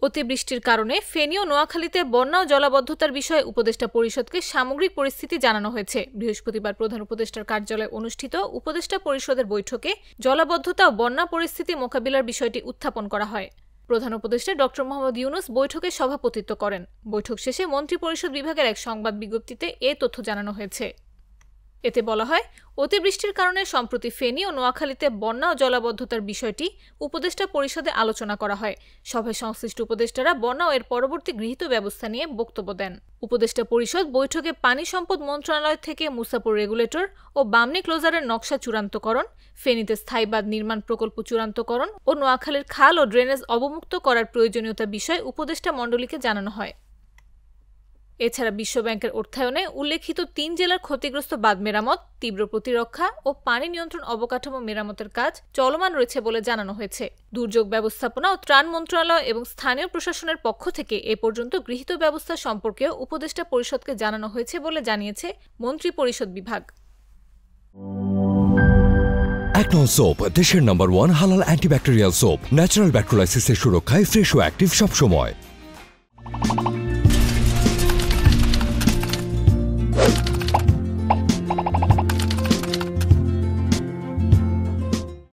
অতিবৃষ্টির কারণে ফেনী ও নোয়াখালীতে বন্যা ও জলাবদ্ধতার বিষয়ে উপদেষ্টা পরিষদকে সামগ্রিক পরিস্থিতি জানানো হয়েছে। বৃহস্পতিবার প্রধান উপদেষ্টার কার্যালয়ে অনুষ্ঠিত উপদেষ্টা পরিষদের বৈঠকে জলাবদ্ধতা ও বন্যা পরিস্থিতি মোকাবিলার বিষয়টি উত্থাপন করা হয়। প্রধান উপদেষ্টা ড. মোহাম্মদ ইউনূস বৈঠকে সভাপতিত্ব করেন। বৈঠক শেষে মন্ত্রিপরিষদ বিভাগের এক সংবাদ বিজ্ঞপ্তিতে এ তথ্য জানানো হয়েছে। এতে বলা হয়, অতিবৃষ্টির কারণে সম্প্রতি ফেনী ও নোয়াখালীতে বন্যা ও জলাবদ্ধতার বিষয়টি উপদেষ্টা পরিষদে আলোচনা করা হয়। সভায় সংশ্লিষ্ট উপদেষ্টারা বন্যা ও এর পরবর্তী গৃহীত ব্যবস্থা নিয়ে বক্তব্য দেন। উপদেষ্টা পরিষদ বৈঠকে পানি সম্পদ মন্ত্রণালয় থেকে মুসাপুর রেগুলেটর ও বামনী ক্লোজারের নকশা চূড়ান্তকরণ, ফেনীতে স্থায়ী বাঁধ নির্মাণ প্রকল্প চূড়ান্তকরণ ও নোয়াখালীর খাল ও ড্রেনেজ অবমুক্ত করার প্রয়োজনীয়তা বিষয়ে উপদেষ্টা মণ্ডলীকে জানানো হয়। এছাড়া বিশ্বব্যাংকের অর্থায়নে উল্লেখিত ৩ জেলার ক্ষতিগ্রস্ত বাঁধ মেরামত, তীব্র প্রতিরক্ষা ও পানি নিয়ন্ত্রণ অবকাঠামো মেরামতের কাজ চলমান রয়েছে বলে জানানো হয়েছে। দুর্যোগ ব্যবস্থাপনা ও ত্রাণ মন্ত্রণালয় এবং স্থানীয় প্রশাসনের পক্ষ থেকে এ পর্যন্ত গৃহীত ব্যবস্থা সম্পর্কেও উপদেষ্টা পরিষদকে জানানো হয়েছে বলে জানিয়েছে মন্ত্রিপরিষদ বিভাগ। একনল সোপ, দেশের নম্বর 1 হালাল অ্যান্টিব্যাকটেরিয়াল সোপ, ন্যাচারাল ব্যাকটেরিয়ালাইসিসের সুরক্ষায় ফ্রেশ ও অ্যাক্টিভ সবসময়।